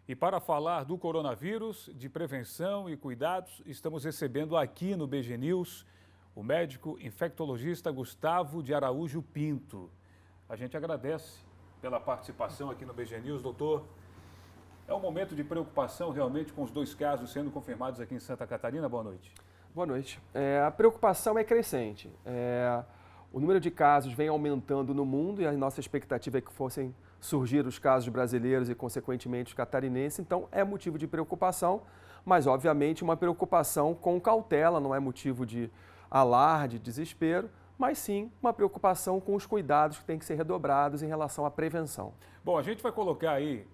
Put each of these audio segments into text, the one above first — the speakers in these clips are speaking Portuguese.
E para falar do coronavírus, de prevenção e cuidados, estamos recebendo aqui no BG News o médico infectologista Gustavo de Araújo Pinto. A gente agradece pela participação aqui no BG News, doutor. É um momento de preocupação realmente com os 2 casos sendo confirmados aqui em Santa Catarina. Boa noite. Boa noite. A preocupação é crescente. O número de casos vem aumentando no mundo e a nossa expectativa é que fossem surgir os casos brasileiros e, consequentemente, os catarinenses. Então, é motivo de preocupação, mas, obviamente, uma preocupação com cautela, não é motivo de alarde, desespero, mas sim uma preocupação com os cuidados que têm que ser redobrados em relação à prevenção. Bom, a gente vai colocar aí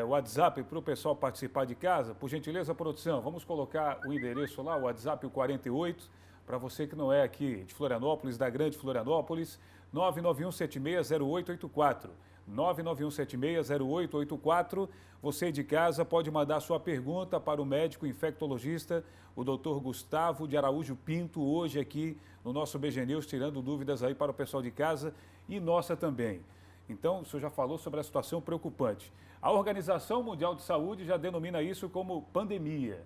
o WhatsApp para o pessoal participar de casa. Por gentileza, produção, vamos colocar o endereço lá, o WhatsApp 48, para você que não é aqui de Florianópolis, da Grande Florianópolis, 991760884. 991760884. Você de casa pode mandar sua pergunta para o médico infectologista, o Dr. Gustavo de Araújo Pinto, hoje aqui no nosso BG News, tirando dúvidas aí para o pessoal de casa e nossa também. Então, o senhor já falou sobre a situação preocupante. A Organização Mundial de Saúde já denomina isso como pandemia.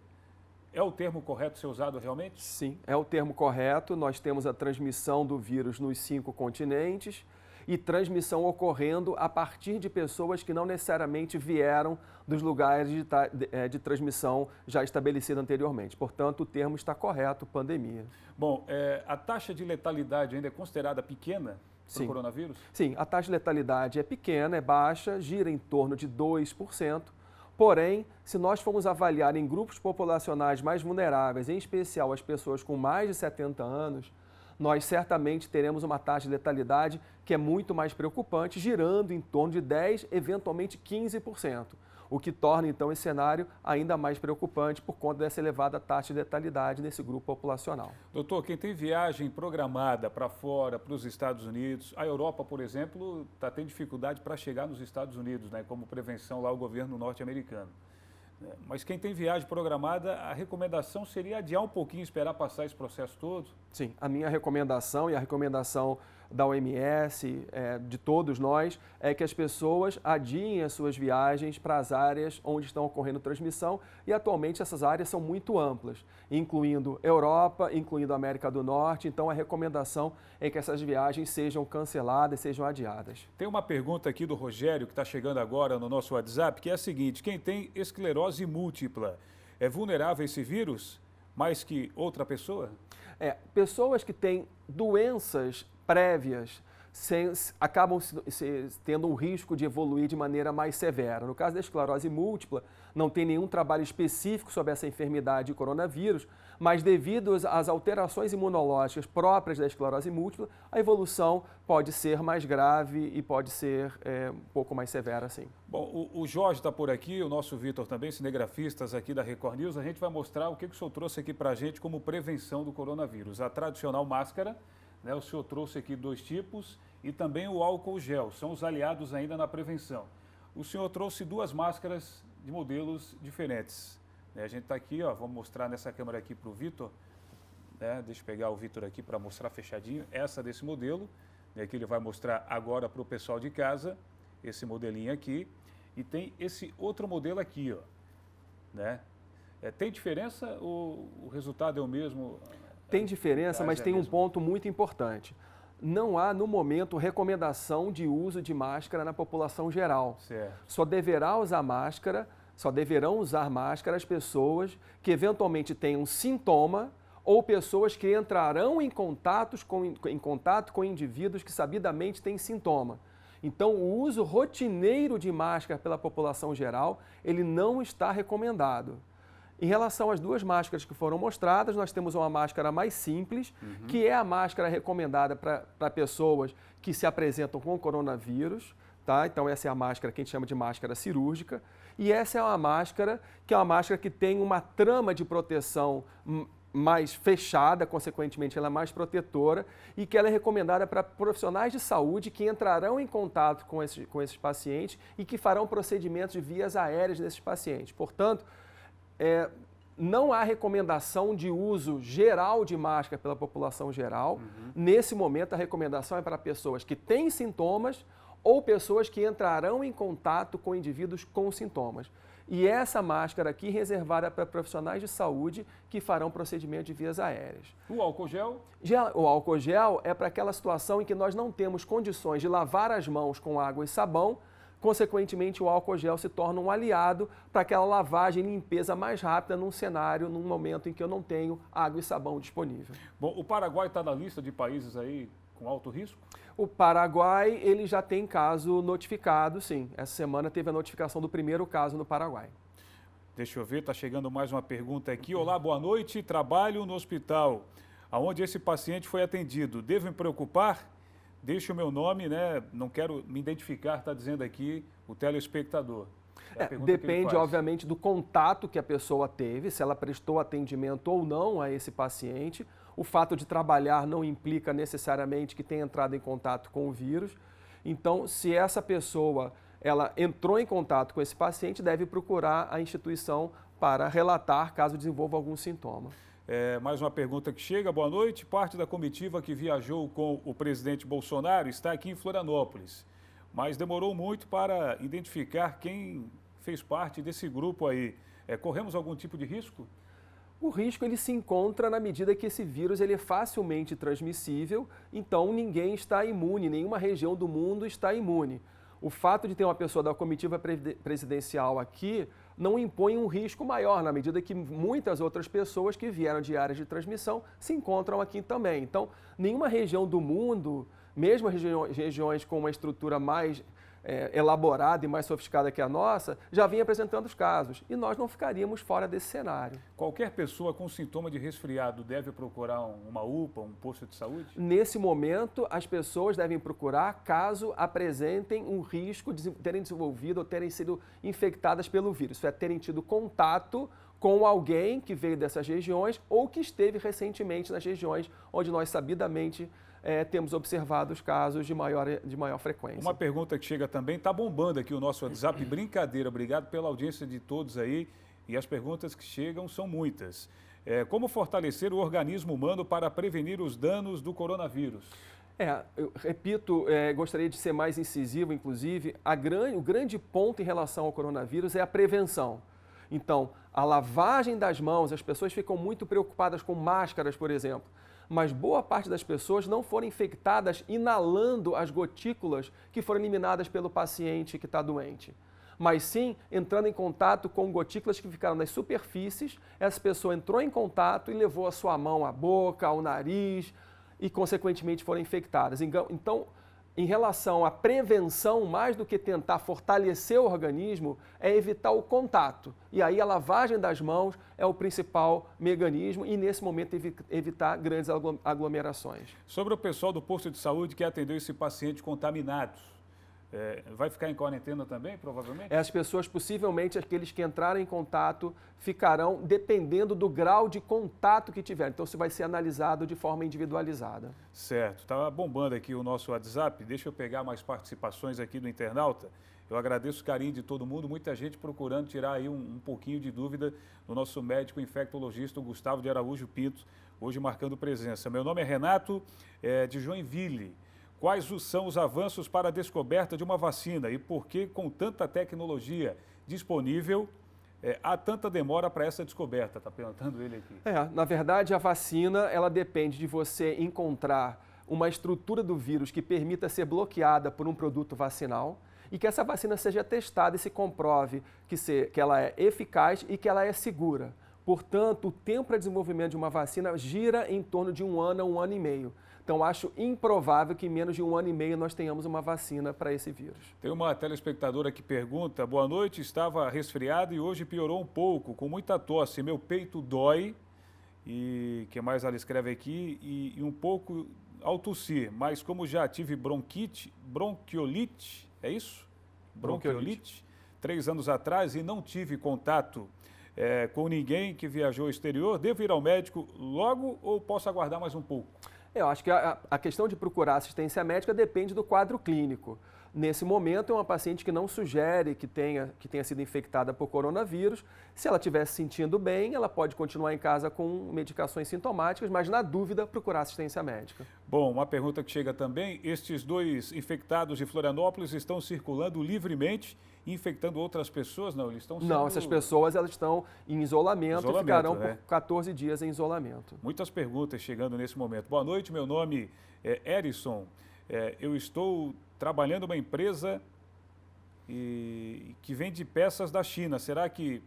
É o termo correto ser usado realmente? Sim, é o termo correto. Nós temos a transmissão do vírus nos 5 continentes e transmissão ocorrendo a partir de pessoas que não necessariamente vieram dos lugares de transmissão já estabelecido anteriormente. Portanto, o termo está correto, pandemia. Bom, a taxa de letalidade ainda é considerada pequena para o coronavírus? Sim, a taxa de letalidade é pequena, é baixa, gira em torno de 2%. Porém, se nós formos avaliar em grupos populacionais mais vulneráveis, em especial as pessoas com mais de 70 anos, nós certamente teremos uma taxa de letalidade que é muito mais preocupante, girando em torno de 10%, eventualmente 15%, o que torna então esse cenário ainda mais preocupante por conta dessa elevada taxa de letalidade nesse grupo populacional. Doutor, quem tem viagem programada para fora, para os Estados Unidos, a Europa, por exemplo, está tendo dificuldade para chegar nos Estados Unidos, né, como prevenção lá o governo norte-americano. Mas quem tem viagem programada, a recomendação seria adiar um pouquinho, esperar passar esse processo todo? Sim, a minha recomendação e a recomendação da OMS, de todos nós, é que as pessoas adiem as suas viagens para as áreas onde estão ocorrendo transmissão e atualmente essas áreas são muito amplas, incluindo Europa, incluindo América do Norte, então a recomendação é que essas viagens sejam canceladas, sejam adiadas. Tem uma pergunta aqui do Rogério que está chegando agora no nosso WhatsApp, que é a seguinte: quem tem esclerose múltipla é vulnerável a esse vírus mais que outra pessoa? Pessoas que têm doenças prévias acabam tendo um risco de evoluir de maneira mais severa. No caso da esclerose múltipla, não tem nenhum trabalho específico sobre essa enfermidade de coronavírus, mas devido às alterações imunológicas próprias da esclerose múltipla, a evolução pode ser mais grave e pode ser um pouco mais severa, sim. Bom, o Jorge está por aqui, o nosso Vitor também, cinegrafistas aqui da Record News. A gente vai mostrar o que o senhor trouxe aqui para a gente como prevenção do coronavírus. A tradicional máscara, né, o senhor trouxe aqui 2 tipos, e também o álcool gel, são os aliados ainda na prevenção. O senhor trouxe 2 máscaras de modelos diferentes. A gente está aqui, ó, vamos mostrar nessa câmera aqui para o Vitor, né, deixa eu pegar o Vitor aqui para mostrar fechadinho, essa desse modelo, né, que ele vai mostrar agora para o pessoal de casa, esse modelinho aqui, e tem esse outro modelo aqui, ó, né? Tem diferença ou o resultado é o mesmo? Tem diferença, mas tem um ponto muito importante. Não há, no momento, recomendação de uso de máscara na população geral. Certo. Só deverão usar máscara as pessoas que eventualmente tenham sintoma ou pessoas que entrarão em contato com indivíduos que sabidamente têm sintoma. Então, o uso rotineiro de máscara pela população geral, ele não está recomendado. Em relação às 2 máscaras que foram mostradas, nós temos uma máscara mais simples, que é a máscara recomendada para pessoas que se apresentam com coronavírus, tá? Então essa é a máscara que a gente chama de máscara cirúrgica, e essa é uma máscara que tem uma trama de proteção mais fechada, consequentemente ela é mais protetora, e que ela é recomendada para profissionais de saúde que entrarão em contato com esses pacientes e que farão procedimentos de vias aéreas desses pacientes. Portanto, não há recomendação de uso geral de máscara pela população geral. Nesse momento, a recomendação é para pessoas que têm sintomas ou pessoas que entrarão em contato com indivíduos com sintomas. E essa máscara aqui reservada para profissionais de saúde que farão procedimento de vias aéreas. O álcool gel? O álcool gel é para aquela situação em que nós não temos condições de lavar as mãos com água e sabão, consequentemente o álcool gel se torna um aliado para aquela lavagem e limpeza mais rápida num cenário, num momento em que eu não tenho água e sabão disponível. Bom, o Paraguai está na lista de países aí com alto risco? O Paraguai, ele já tem caso notificado, sim. Essa semana teve a notificação do primeiro caso no Paraguai. Deixa eu ver, está chegando mais uma pergunta aqui. Olá, boa noite. Trabalho no hospital onde esse paciente foi atendido. Devo me preocupar? Deixe o meu nome, né? Não quero me identificar, está dizendo aqui o telespectador. Depende, obviamente, do contato que a pessoa teve, se ela prestou atendimento ou não a esse paciente. O fato de trabalhar não implica necessariamente que tenha entrado em contato com o vírus. Então, se essa pessoa ela entrou em contato com esse paciente, deve procurar a instituição para relatar caso desenvolva algum sintoma. Mais uma pergunta que chega. Boa noite. Parte da comitiva que viajou com o presidente Bolsonaro está aqui em Florianópolis, mas demorou muito para identificar quem fez parte desse grupo aí. Corremos algum tipo de risco? O risco ele se encontra na medida que esse vírus ele é facilmente transmissível, então ninguém está imune, nenhuma região do mundo está imune. O fato de ter uma pessoa da comitiva presidencial aqui não impõe um risco maior, na medida que muitas outras pessoas que vieram de áreas de transmissão se encontram aqui também. Então, nenhuma região do mundo, mesmo regiões com uma estrutura mais elaborada e mais sofisticada que a nossa, já vinha apresentando os casos. E nós não ficaríamos fora desse cenário. Qualquer pessoa com sintoma de resfriado deve procurar uma UPA, um posto de saúde? Nesse momento, as pessoas devem procurar caso apresentem um risco de terem desenvolvido ou terem sido infectadas pelo vírus. Isso é, terem tido contato com alguém que veio dessas regiões ou que esteve recentemente nas regiões onde nós sabidamente temos observado os casos de maior frequência. Uma pergunta que chega também, está bombando aqui o nosso WhatsApp, brincadeira, obrigado pela audiência de todos aí, e as perguntas que chegam são muitas. Como fortalecer o organismo humano para prevenir os danos do coronavírus? Eu repito, gostaria de ser mais incisivo, inclusive, o grande ponto em relação ao coronavírus é a prevenção. Então, a lavagem das mãos, as pessoas ficam muito preocupadas com máscaras, por exemplo, mas boa parte das pessoas não foram infectadas inalando as gotículas que foram eliminadas pelo paciente que está doente. Mas sim entrando em contato com gotículas que ficaram nas superfícies, essa pessoa entrou em contato e levou a sua mão à boca, ao nariz e, consequentemente, foram infectadas. Então, em relação à prevenção, mais do que tentar fortalecer o organismo, é evitar o contato. E aí a lavagem das mãos é o principal mecanismo e, nesse momento, evitar grandes aglomerações. Sobre o pessoal do posto de saúde que atendeu esse paciente contaminado, vai ficar em quarentena também, provavelmente? As pessoas, possivelmente, aqueles que entraram em contato, ficarão dependendo do grau de contato que tiverem. Então, isso vai ser analisado de forma individualizada. Certo. Está bombando aqui o nosso WhatsApp. Deixa eu pegar mais participações aqui do internauta. Eu agradeço o carinho de todo mundo, muita gente procurando tirar aí um pouquinho de dúvida do nosso médico infectologista, o Gustavo de Araújo Pinto, hoje marcando presença. Meu nome é Renato, de Joinville. Quais são os avanços para a descoberta de uma vacina e por que, com tanta tecnologia disponível, há tanta demora para essa descoberta? Está perguntando ele aqui. Na verdade, a vacina ela depende de você encontrar uma estrutura do vírus que permita ser bloqueada por um produto vacinal e que essa vacina seja testada e se comprove que ela é eficaz e que ela é segura. Portanto, o tempo para desenvolvimento de uma vacina gira em torno de 1 ano a 1 ano e meio. Então, acho improvável que em menos de 1 ano e meio nós tenhamos uma vacina para esse vírus. Tem uma telespectadora que pergunta, boa noite, estava resfriado e hoje piorou um pouco, com muita tosse, meu peito dói, e o que mais ela escreve aqui, e um pouco ao tossir, mas como já tive bronquiolite, é isso? Bronquiolite, 3 anos atrás e não tive contato com ninguém que viajou ao exterior, devo ir ao médico logo ou posso aguardar mais um pouco? Eu acho que a questão de procurar assistência médica depende do quadro clínico. Nesse momento, é uma paciente que não sugere que tenha sido infectada por coronavírus. Se ela estiver se sentindo bem, ela pode continuar em casa com medicações sintomáticas, mas, na dúvida, procurar assistência médica. Bom, uma pergunta que chega também. Estes 2 infectados de Florianópolis estão circulando livremente infectando outras pessoas? Não, eles estão sendo... Não, essas pessoas elas estão em isolamento e ficarão né? por 14 dias em isolamento. Muitas perguntas chegando nesse momento. Boa noite, meu nome é Erison. Eu estou trabalhando em uma empresa que vende peças da China. Será que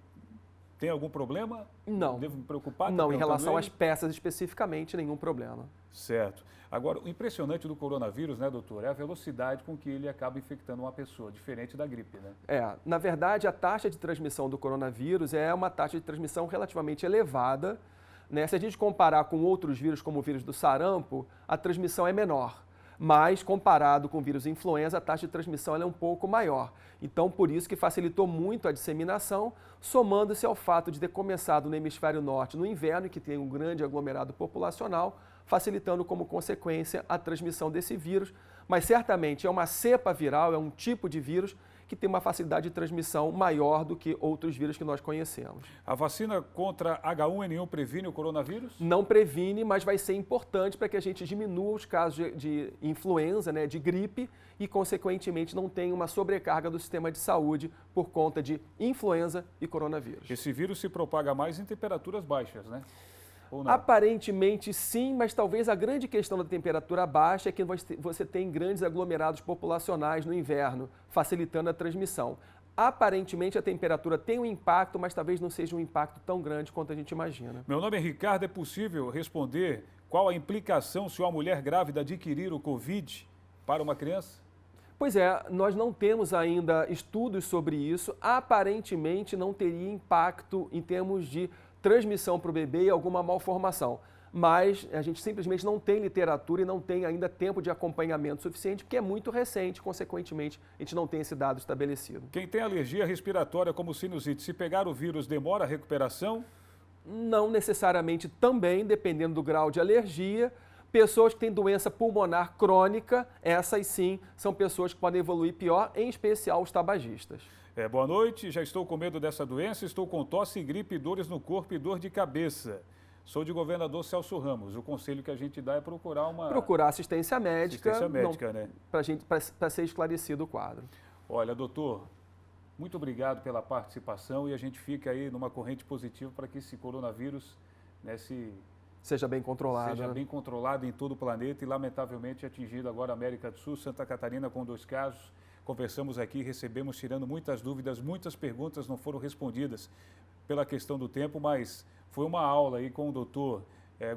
tem algum problema? Não. Devo me preocupar? Não, em relação às peças especificamente, nenhum problema. Certo. Agora, o impressionante do coronavírus, né, doutor, é a velocidade com que ele acaba infectando uma pessoa, diferente da gripe, né? Na verdade, a taxa de transmissão do coronavírus é uma taxa de transmissão relativamente elevada, né? Se a gente comparar com outros vírus, como o vírus do sarampo, a transmissão é menor. Mas, comparado com o vírus influenza, a taxa de transmissão é um pouco maior. Então, por isso que facilitou muito a disseminação, somando-se ao fato de ter começado no hemisfério norte no inverno, que tem um grande aglomerado populacional, facilitando como consequência a transmissão desse vírus. Mas, certamente, é uma cepa viral, é um tipo de vírus que tem uma facilidade de transmissão maior do que outros vírus que nós conhecemos. A vacina contra H1N1 previne o coronavírus? Não previne, mas vai ser importante para que a gente diminua os casos de influenza, né, de gripe, e, consequentemente, não tenha uma sobrecarga do sistema de saúde por conta de influenza e coronavírus. Esse vírus se propaga mais em temperaturas baixas, né? Ou não? Aparentemente sim, mas talvez a grande questão da temperatura baixa é que você tem grandes aglomerados populacionais no inverno, facilitando a transmissão. Aparentemente a temperatura tem um impacto, mas talvez não seja um impacto tão grande quanto a gente imagina. Meu nome é Ricardo, é possível responder qual a implicação se uma mulher grávida adquirir o Covid para uma criança? Pois é, nós não temos ainda estudos sobre isso. Aparentemente não teria impacto em termos de transmissão para o bebê e alguma malformação. Mas a gente simplesmente não tem literatura e não tem ainda tempo de acompanhamento suficiente, porque é muito recente, consequentemente, a gente não tem esse dado estabelecido. Quem tem alergia respiratória como sinusite, se pegar o vírus, demora a recuperação? Não necessariamente também, dependendo do grau de alergia. Pessoas que têm doença pulmonar crônica, essas sim, são pessoas que podem evoluir pior, em especial os tabagistas. Boa noite, já estou com medo dessa doença, estou com tosse, gripe, dores no corpo e dor de cabeça. Sou de Governador Celso Ramos. O conselho que a gente dá é procurar assistência médica, né? Para ser esclarecido o quadro. Olha, doutor, muito obrigado pela participação e a gente fica aí numa corrente positiva para que esse coronavírus, né, seja bem controlado. Seja bem controlado em todo o planeta e, lamentavelmente, atingido agora a América do Sul, Santa Catarina com 2 casos. Conversamos aqui, recebemos, tirando muitas dúvidas, muitas perguntas não foram respondidas pela questão do tempo, mas foi uma aula aí com o doutor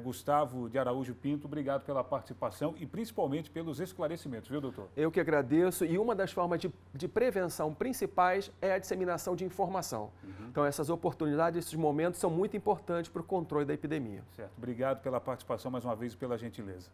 Gustavo de Araújo Pinto. Obrigado pela participação e principalmente pelos esclarecimentos, viu, doutor? Eu que agradeço, e uma das formas de prevenção principais é a disseminação de informação. Então essas oportunidades, esses momentos são muito importantes para o controle da epidemia. Certo. Obrigado pela participação mais uma vez e pela gentileza.